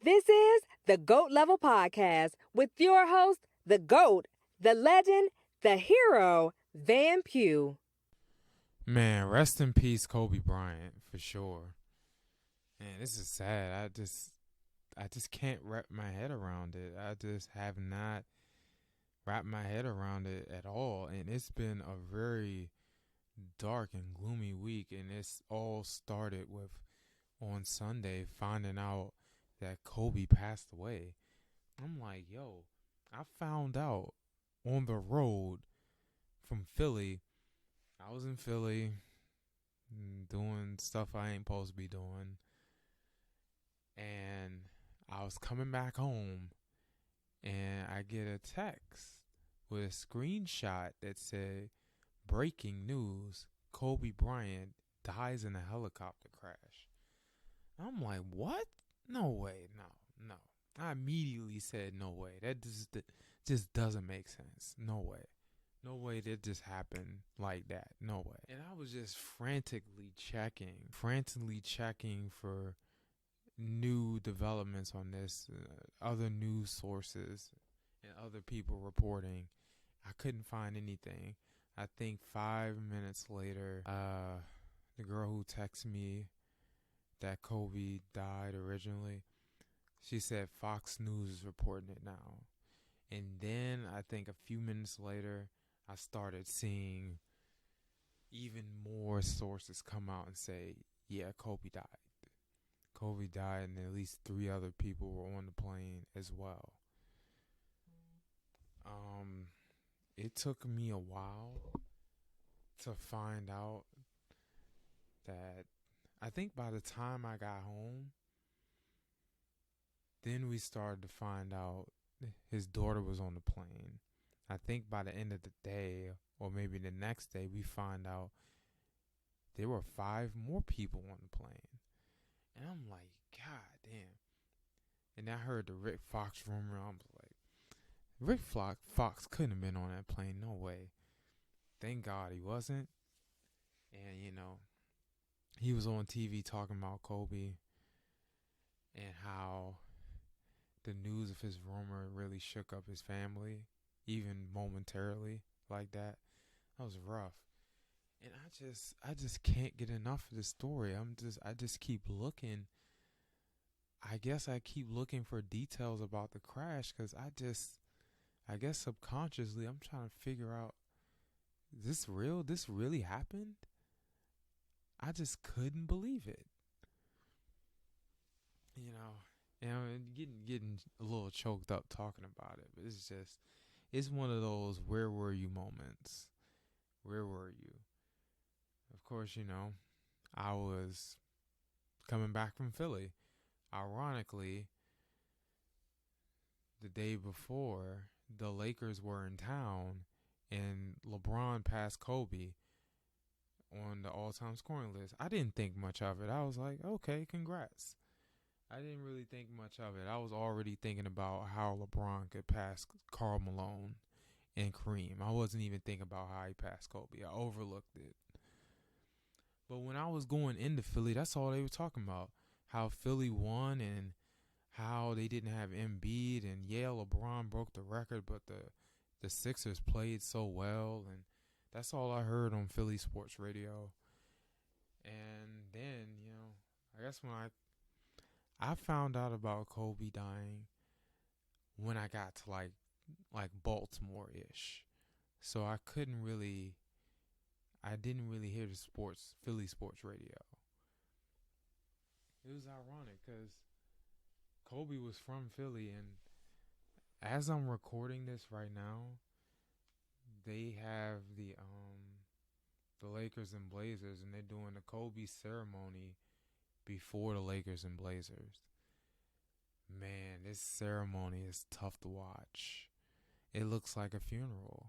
This is the GOAT Level Podcast with your host, the GOAT, the legend, the hero, Van Pugh. Man, rest in peace, Kobe Bryant, for sure. Man, this is sad. I just can't wrap my head around it. I just have not wrapped my head around it at all. And it's been a very dark and gloomy week. And it's all started with on Sunday finding out that Kobe passed away. I'm like, yo, I found out on the road from Philly. I was in Philly doing stuff I ain't supposed to be doing. And I was coming back home and I get a text with a screenshot that said, breaking news, Kobe Bryant dies in a helicopter crash. I'm like, what? No way, no. I immediately said, no way. That just doesn't make sense. No way. No way that just happened like that. No way. And I was just frantically checking for new developments on this, other news sources and other people reporting. I couldn't find anything. I think 5 minutes later, the girl who texted me that Kobe died originally, she said Fox News is reporting it now. And then I think a few minutes later, I started seeing even more sources come out and say, yeah, Kobe died. Kobe died, and at least 3 other people were on the plane as well. It took me a while to find out that I think by the time I got home, then we started to find out his daughter was on the plane. I think by the end of the day, or maybe the next day, we find out there were 5 more people on the plane. And I'm like, God damn. And I heard the Rick Fox rumor. I was like, Rick Fox couldn't have been on that plane. No way. Thank God he wasn't. And, he was on TV talking about Kobe and how the news of his rumor really shook up his family, even momentarily like that. That was rough. And I just can't get enough of this story. I just keep looking. I guess I keep looking for details about the crash because I guess subconsciously I'm trying to figure out, is this real? This really happened? I just couldn't believe it. And getting a little choked up talking about it, but it's one of those where were you moments. Where were you? Of course, I was coming back from Philly. Ironically, the day before, the Lakers were in town and LeBron passed Kobe on the all-time scoring list. I didn't think much of it. I was like, okay, congrats. I didn't really think much of it. I was already thinking about how LeBron could pass Karl Malone and Kareem. I wasn't even thinking about how he passed Kobe. I overlooked it. But when I was going into Philly, that's all they were talking about. How Philly won and how they didn't have Embiid. And yeah, LeBron broke the record, but the Sixers played so well. And that's all I heard on Philly sports radio. And then, I guess when I found out about Kobe dying when I got to like Baltimore-ish. So I didn't really hear the Philly sports radio. It was ironic because Kobe was from Philly, and as I'm recording this right now, they have the Lakers and Blazers, and they're doing the Kobe ceremony before the Lakers and Blazers. Man, this ceremony is tough to watch. It looks like a funeral.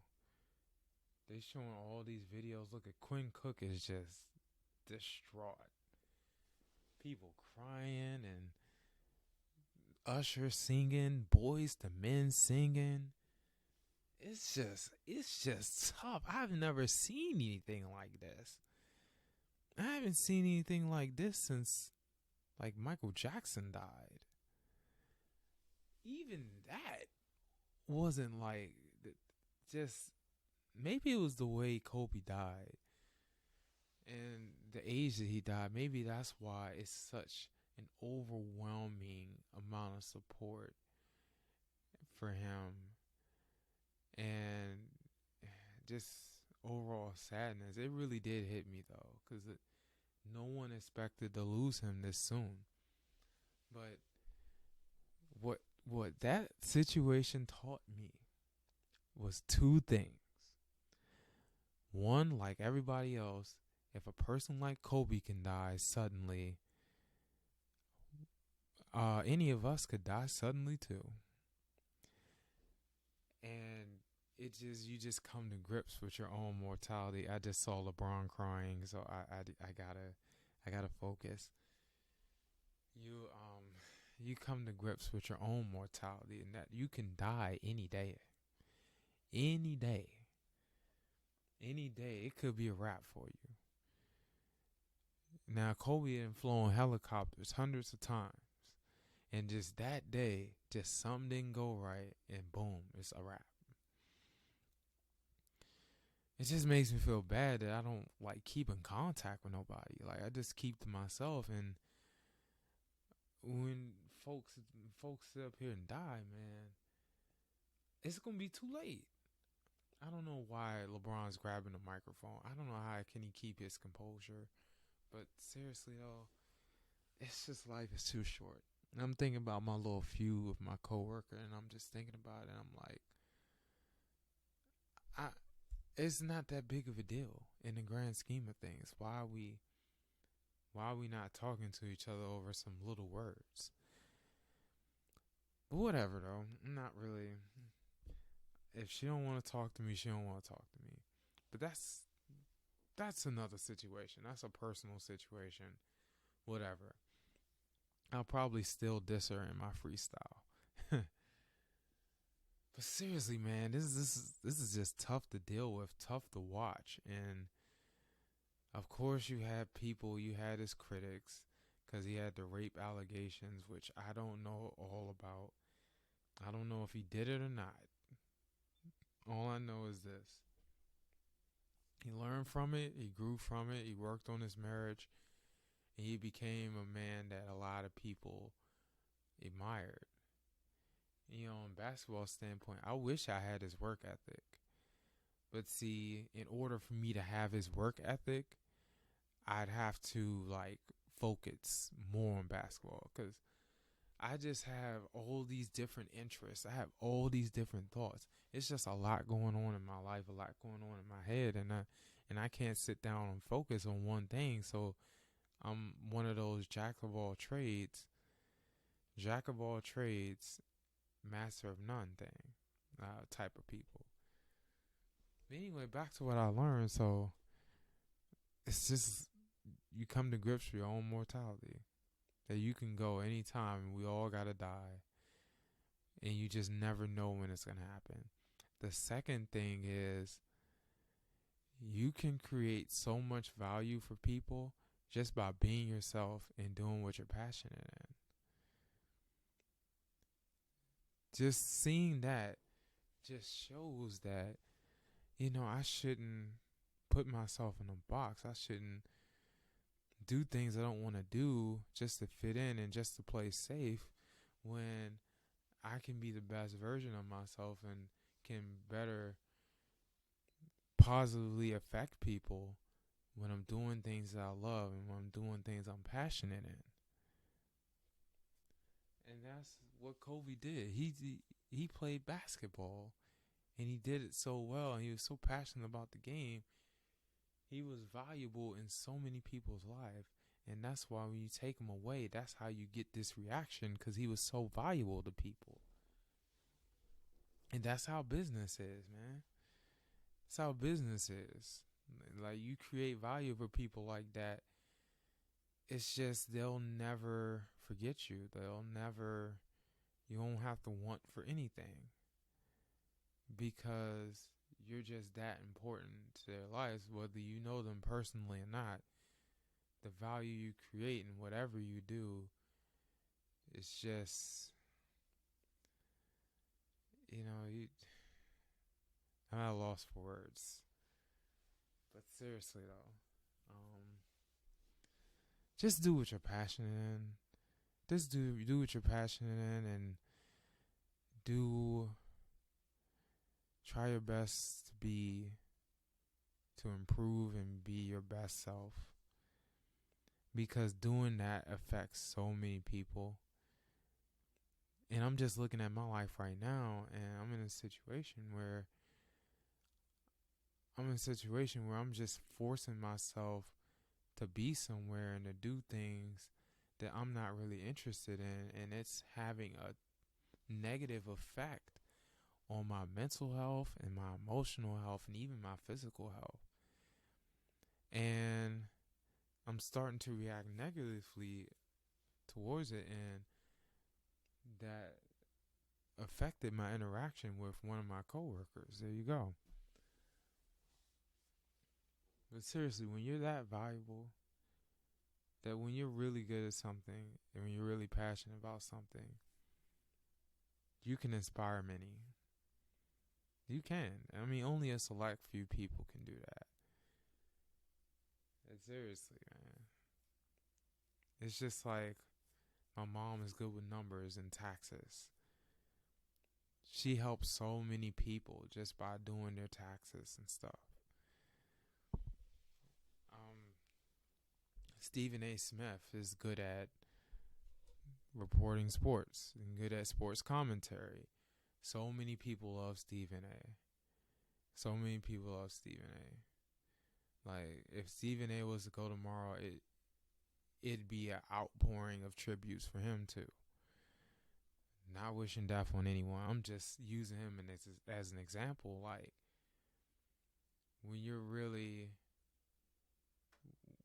They showing all these videos. Look at Quinn Cook is just distraught. People crying and Usher singing, Boys to Men singing. It's just tough. I've never seen anything like this. I haven't seen anything like this since like Michael Jackson died. even that wasn't like just maybe it was the way Kobe died and the age that he died. Maybe that's why it's such an overwhelming amount of support for him and just overall sadness. It really did hit me though, because no one expected to lose him this soon. But what that situation taught me was two things. One, like everybody else, if a person like Kobe can die suddenly, any of us could die suddenly too. And you just come to grips with your own mortality. I just saw LeBron crying, so I gotta focus. You come to grips with your own mortality and that you can die any day. Any day. Any day. It could be a wrap for you. Now, Kobe had flown helicopters hundreds of times. And just that day, just something didn't go right, and boom, it's a wrap. It just makes me feel bad that I don't like keep in contact with nobody. Like I just keep to myself, and when folks sit up here and die, man, it's gonna be too late. I don't know why LeBron's grabbing the microphone. I don't know how can he keep his composure. But seriously though, it's just life is too short. And I'm thinking about my little feud with my coworker, and I'm just thinking about it. And I'm like, it's not that big of a deal in the grand scheme of things. Why are we not talking to each other over some little words? But whatever though, I'm not really. If she don't want to talk to me, she don't want to talk to me. But that's another situation. That's a personal situation. Whatever. I'll probably still diss her in my freestyle. But seriously, man, this is just tough to deal with, tough to watch. And of course you had his critics, because he had the rape allegations, which I don't know all about. I don't know if he did it or not. All I know is this. He learned from it, he grew from it, he worked on his marriage, and he became a man that a lot of people admired. You know, in basketball standpoint, I wish I had his work ethic. But see, in order for me to have his work ethic, I'd have to like focus more on basketball, because I just have all these different interests. I have all these different thoughts. It's just a lot going on in my life, a lot going on in my head, and I can't sit down and focus on one thing. So I'm one of those jack of all trades, master of none thing type of people. But anyway, back to what I learned. So it's just you come to grips with your own mortality. That you can go anytime, and we all gotta die, and you just never know when it's gonna happen. The second thing is you can create so much value for people just by being yourself and doing what you're passionate in. Just seeing that just shows that, I shouldn't put myself in a box. I shouldn't do things I don't want to do just to fit in and just to play safe, when I can be the best version of myself and can better positively affect people when I'm doing things that I love and when I'm doing things I'm passionate in. And that's what Kobe did. He played basketball, and he did it so well, and he was so passionate about the game. He was valuable in so many people's lives. And that's why when you take him away, that's how you get this reaction, because he was so valuable to people. And that's how business is, man. That's how business is. Like, you create value for people like that. It's just they'll never forget you. You won't have to want for anything, because you're just that important to their lives, whether you know them personally or not. The value you create in whatever you do is just you know, I'm at a loss for words. But seriously though, just do what you're passionate in. Just do what you're passionate in, and do try your best to improve and be your best self, because doing that affects so many people. And I'm just looking at my life right now, and I'm in a situation where I'm just forcing myself to be somewhere and to do things that I'm not really interested in, and it's having a negative effect on my mental health and my emotional health and even my physical health. And I'm starting to react negatively towards it, and that affected my interaction with one of my coworkers. There you go. But seriously, when you're that valuable, that when you're really good at something and when you're really passionate about something, you can inspire many. You can. I mean, only a select few people can do that. And seriously, man. It's just like my mom is good with numbers and taxes. She helps so many people just by doing their taxes and stuff. Stephen A. Smith is good at reporting sports and good at sports commentary. So many people love Stephen A. So many people love Stephen A. Like, if Stephen A. was to go tomorrow, it'd be an outpouring of tributes for him too. Not wishing death on anyone. I'm just using him as an example. Like,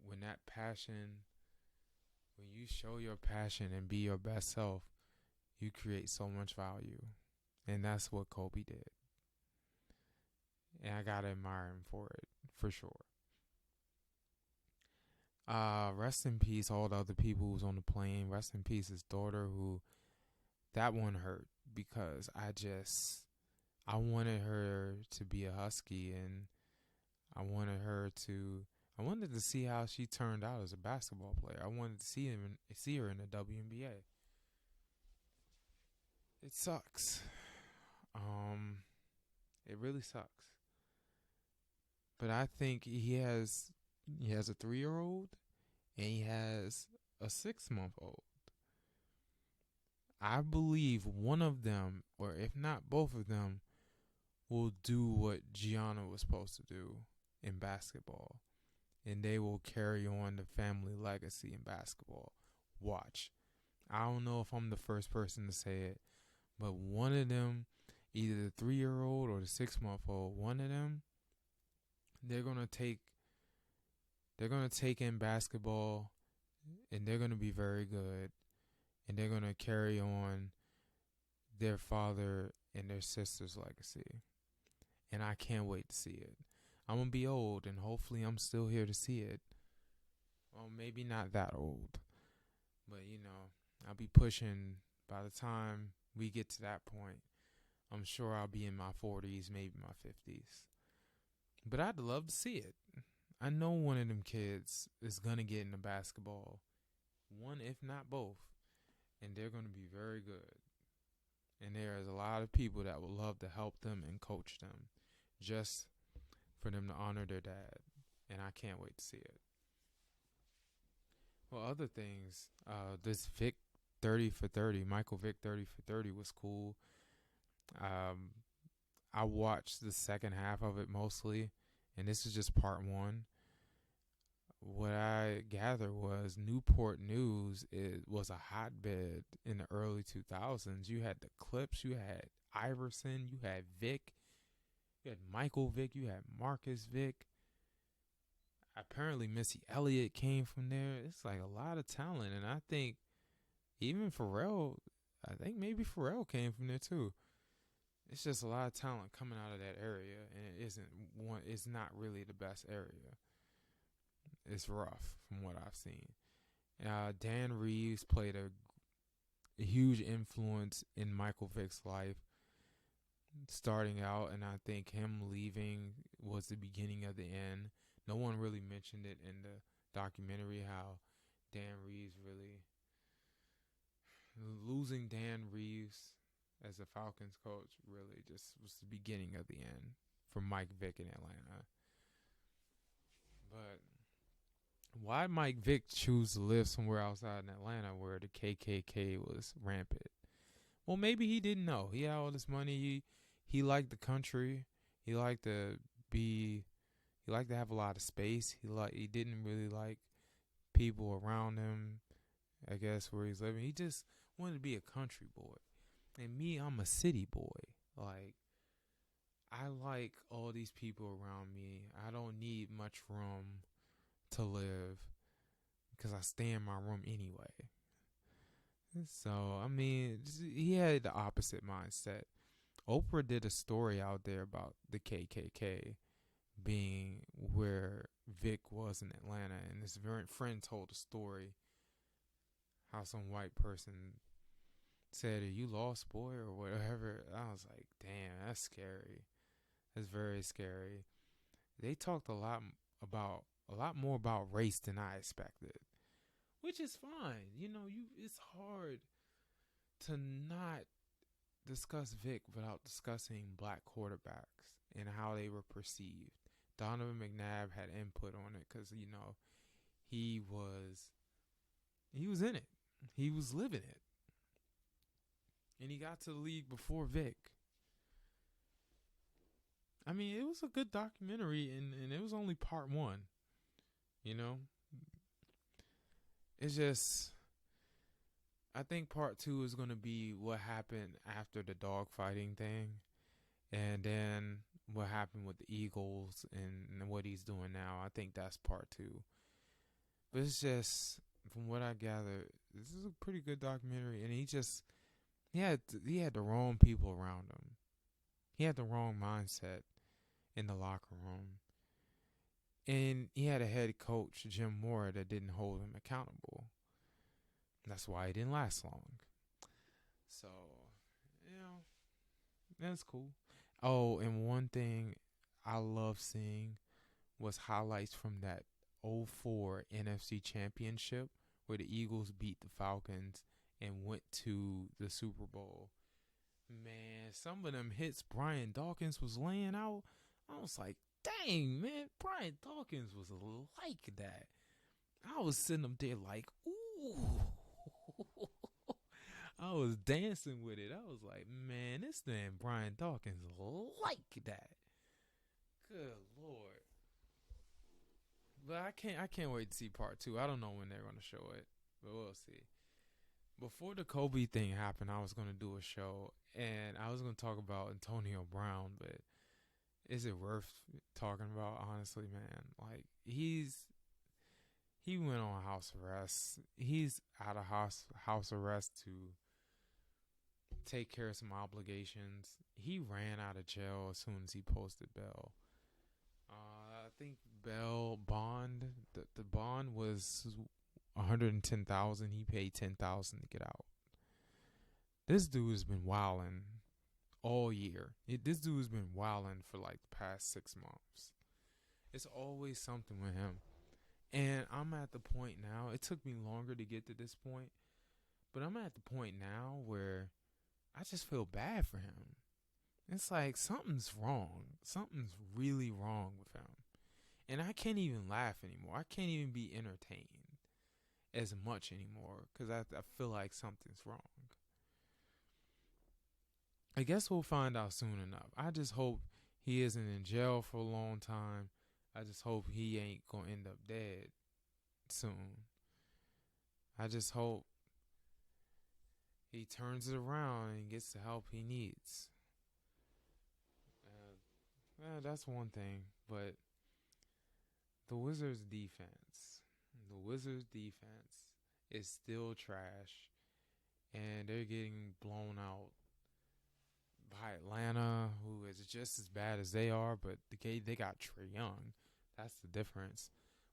when that passion, when you show your passion and be your best self, you create so much value. And that's what Kobe did. And I gotta admire him for it, for sure. Rest in peace all the other people who was on the plane. Rest in peace his daughter, who, that one hurt, because I wanted her to be a Husky, and I wanted to see how she turned out as a basketball player. I wanted to see her in the WNBA. It sucks. It really sucks. But I think he has a 3-year-old and he has a 6-month-old. I believe one of them, or if not both of them, will do what Gianna was supposed to do in basketball. And they will carry on the family legacy in basketball. Watch. I don't know if I'm the first person to say it, but one of them, either the 3-year-old or the 6-month-old, one of them, they're gonna take in basketball, and they're gonna be very good, and they're gonna carry on their father and their sister's legacy. And I can't wait to see it. I'm gonna be old, and hopefully I'm still here to see it. Well, maybe not that old, but I'll be pushing. By the time we get to that point, I'm sure I'll be in my 40s, maybe my 50s. But I'd love to see it. I know one of them kids is going to get into basketball. One, if not both. And they're going to be very good. And there's a lot of people that would love to help them and coach them, just for them to honor their dad. And I can't wait to see it. Well, other things, this Vic 30 for 30, Michael Vick 30 for 30 was cool. I watched the second half of it mostly, and this is just part one. What I gather was Newport News was a hotbed in the early 2000s. You had the Clips, you had Iverson, you had Vic, you had Michael Vick, you had Marcus Vick. Apparently Missy Elliott came from there. It's like a lot of talent, and I think even Pharrell, I think maybe Pharrell came from there too. It's just a lot of talent coming out of that area, and it's not really the best area. It's rough from what I've seen. Dan Reeves played a huge influence in Michael Vick's life. starting out, and I think him leaving was the beginning of the end. No one really mentioned it in the documentary how Dan Reeves really losing Dan Reeves as a Falcons coach really just was the beginning of the end for Mike Vick in Atlanta. But why Mike Vick choose to live somewhere outside in Atlanta where the KKK was rampant? Well, maybe he didn't know. He had all this money. He liked the country. He liked to be. He liked to have a lot of space. He didn't really like people around him. I guess where he's living. He just wanted to be a country boy. And me, I'm a city boy. Like, I like all these people around me. I don't need much room to live because I stay in my room anyway. So, I mean, he had the opposite mindset. Oprah did a story out there about the KKK being where Vic was in Atlanta. And this friend told a story how some white person said, "Are you lost, boy?" or whatever. I was like, damn, that's scary. That's very scary. They talked a lot more about race than I expected, which is fine. It's hard to not discuss Vic without discussing black quarterbacks and how they were perceived. Donovan McNabb had input on it because he was in it. He was living it. And he got to the league before Vic. I mean, it was a good documentary, and it was only part one. It's just, I think part two is going to be what happened after the dogfighting thing. And then what happened with the Eagles and what he's doing now. I think that's part two. But it's just, from what I gather, this is a pretty good documentary. And he had the wrong people around him. He had the wrong mindset in the locker room. And he had a head coach, Jim Moore, that didn't hold him accountable. That's why he didn't last long. So, that's cool. Oh, and one thing I love seeing was highlights from that 2004 NFC Championship where the Eagles beat the Falcons and went to the Super Bowl. Man, some of them hits Brian Dawkins was laying out, I was like, dang, man, Brian Dawkins was like that. I was sitting up there like, ooh. I was dancing with it. I was like, man, this man Brian Dawkins like that. Good Lord. But I can't wait to see part two. I don't know when they're going to show it, but we'll see. Before the Kobe thing happened, I was going to do a show, and I was going to talk about Antonio Brown, but is it worth talking about, honestly, man? Like, he went on house arrest. He's out of house arrest to take care of some obligations. He ran out of jail as soon as he posted bail. I think bail bond, the bond was $110,000. He paid $10,000 to get out. This dude has been wilding all year. This dude has been wilding for like the past 6 months. It's always something with him. And I'm at the point now, it took me longer to get to this point, but I'm at the point now where I just feel bad for him. It's like something's wrong. Something's really wrong with him. And I can't even laugh anymore. I can't even be entertained as much anymore because I feel like something's wrong. I guess we'll find out soon enough. I just hope he isn't in jail for a long time. I just hope he ain't going to end up dead soon. I just hope he turns it around and gets the help he needs. That's one thing, but the Wizards' defense is still trash, and they're getting blown out by Atlanta, who is just as bad as they are, but they got Trae Young. That's the difference.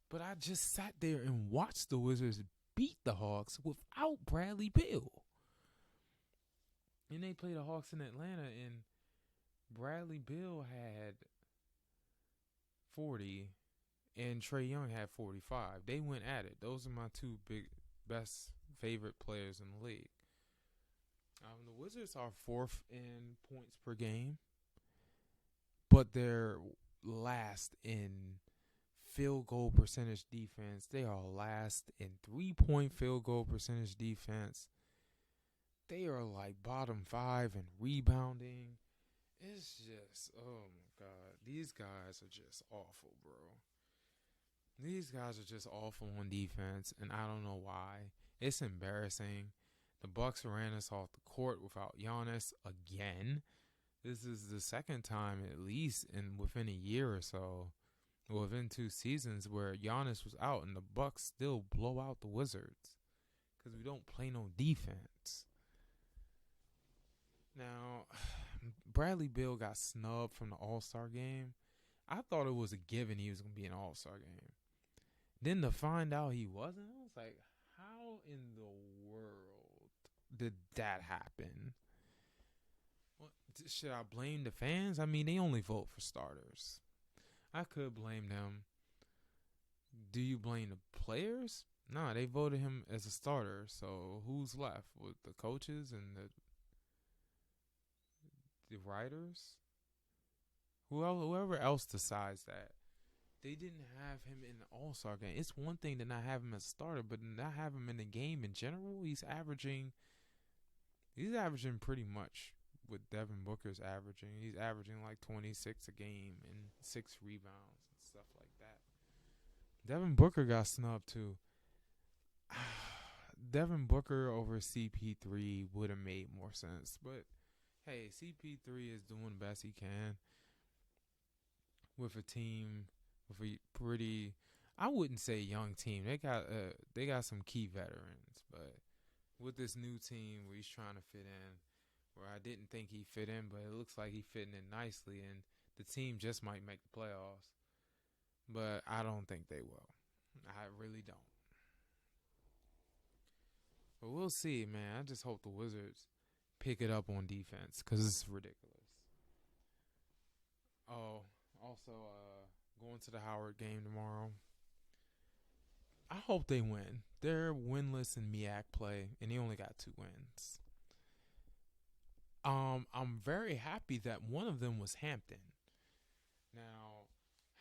But I just sat there and watched the Wizards beat the Hawks without Bradley Beal. And they play the Hawks in Atlanta, and Bradley Beal had 40 and Trae Young had 45. They went at it. Those are my two best favorite players in the league. The Wizards are fourth in points per game, but they're last in field goal percentage defense. They are last in 3-point field goal percentage defense. They are like bottom 5 in rebounding. It's just, oh my God. These guys are just awful, bro. These guys are just awful on defense, and I don't know why. It's embarrassing. The Bucks ran us off the court without Giannis again. This is the second time, at least within a year or so, or within 2 seasons, where Giannis was out and the Bucks still blow out the Wizards because we don't play no defense. Now, Bradley Beal got snubbed from the All-Star game. I thought it was a given he was going to be in an All-Star game. Then to find out he wasn't, I was like, how in the world did that happen? What, should I blame the fans? I mean, they only vote for starters. I could blame them. Do you blame the players? No, they voted him as a starter. So who's left? With the coaches and the writers? Whoever else decides that. They didn't have him in the All-Star game. It's one thing to not have him as a starter, but not have him in the game in general. He's averaging pretty much what Devin Booker's averaging. He's averaging like 26 a game and 6 rebounds and stuff like that. Devin Booker got snubbed too. Devin Booker over CP3 would have made more sense, but hey, CP3 is doing the best he can with a team. With a pretty, I wouldn't say young team. They got some key veterans, but with this new team where he's trying to fit in, where I didn't think he fit in, but it looks like he's fitting in nicely, and the team just might make the playoffs. But I don't think they will. I really don't. But we'll see, man. I just hope the Wizards pick it up on defense because it's ridiculous. Oh, also, going to the Howard game tomorrow. I hope they win. They're winless in MEAC play, and they only got 2 wins. I'm very happy that one of them was Hampton. Now,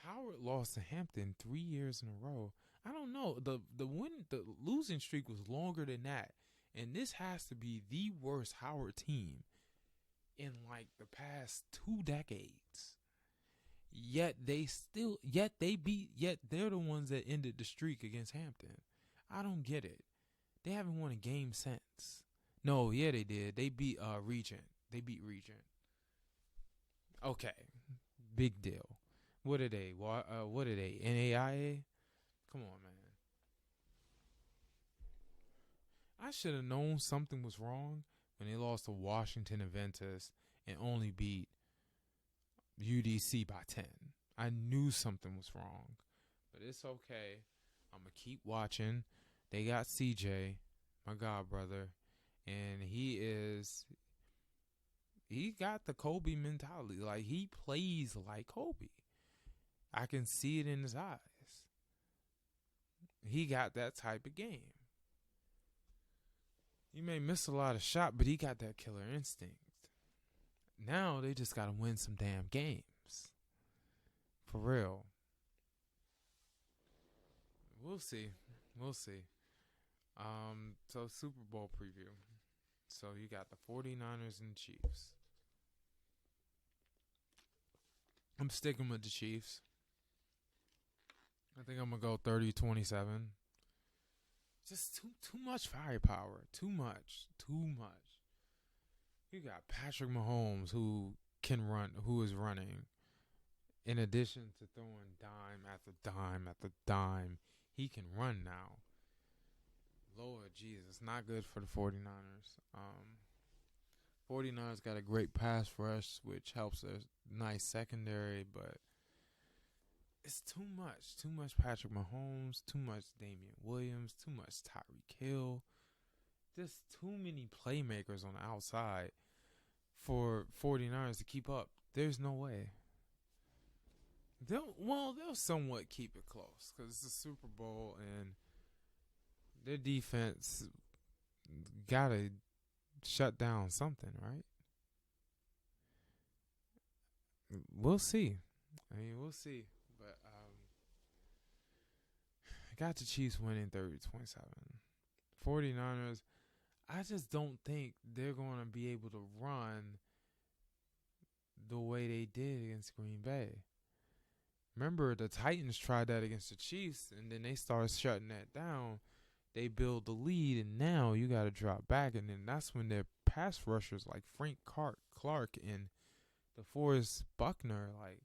Howard lost to Hampton 3 years in a row. I don't know. The losing streak was longer than that, and this has to be the worst Howard team in like the past 2 decades. Yet they're the ones that ended the streak against Hampton. I don't get it. They haven't won a game since. No, yeah, they did. They beat Regent. They beat Regent. Okay, big deal. What are they? What are they? NAIA? Come on, man. I should have known something was wrong when they lost to Washington Adventist and only beat UDC by 10. I knew something was wrong, but it's okay. I'm going to keep watching. They got CJ, my god brother, and he got the Kobe mentality. Like, he plays like Kobe. I can see it in his eyes. He got that type of game. You may miss a lot of shots, but he got that killer instinct. Now they just got to win some damn games. For real. We'll see. So Super Bowl preview. So you got the 49ers and Chiefs. I'm sticking with the Chiefs. I think I'm going to go 30-27. Just too much firepower. Too much. You got Patrick Mahomes who is running. In addition to throwing dime after dime after dime, he can run now. Lord Jesus, not good for the 49ers. 49ers got a great pass rush, which helps a nice secondary, but it's too much. Too much Patrick Mahomes, too much Damian Williams, too much Tyreek Hill. Just too many playmakers on the outside for 49ers to keep up. there's no way. They'll somewhat keep it close because it's a Super Bowl and their defense gotta shut down something, right? We'll see. We'll see. But I got the Chiefs winning 30-27. 49ers, I just don't think they're going to be able to run the way they did against Green Bay. Remember, the Titans tried that against the Chiefs, and then they started shutting that down. They build the lead, and now you got to drop back, and then that's when their pass rushers like Frank Clark and DeForest Buckner, like,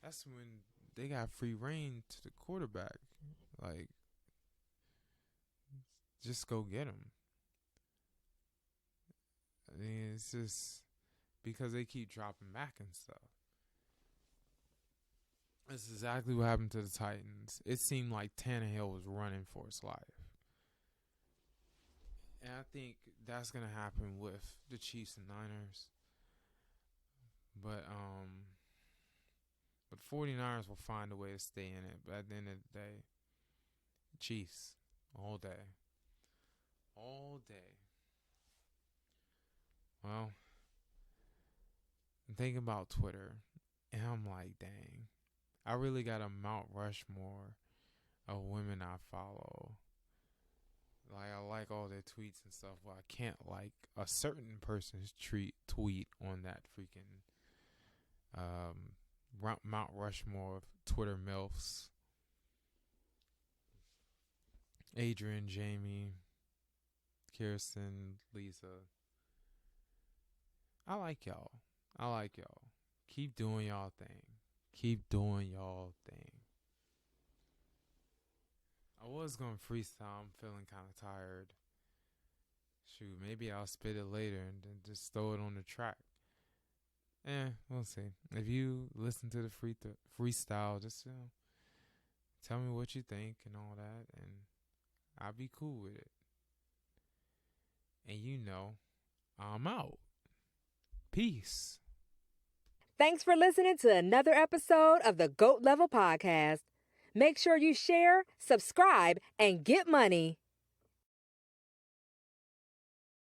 that's when they got free reign to the quarterback. Like, just go get him. It's just because they keep dropping back and stuff. That's exactly what happened to the Titans. It seemed like Tannehill was running for his life. And I think that's going to happen with the Chiefs and Niners. But 49ers will find a way to stay in it. But at the end of the day, Chiefs all day. All day. Well, I'm thinking about Twitter, and I'm like, dang. I really got a Mount Rushmore of women I follow. Like, I like all their tweets and stuff, but I can't like a certain person's tweet on that freaking Mount Rushmore of Twitter MILFs. Adrian, Jamie, Kirsten, Lisa. I like y'all. Keep doing y'all thing. I was going to freestyle. I'm feeling kind of tired. Shoot, maybe I'll spit it later and then just throw it on the track. We'll see. If you listen to the freestyle, just tell me what you think and all that, and I'll be cool with it. And I'm out. Peace. Thanks for listening to another episode of the GOAT Level Podcast. Make sure you share, subscribe, and get money.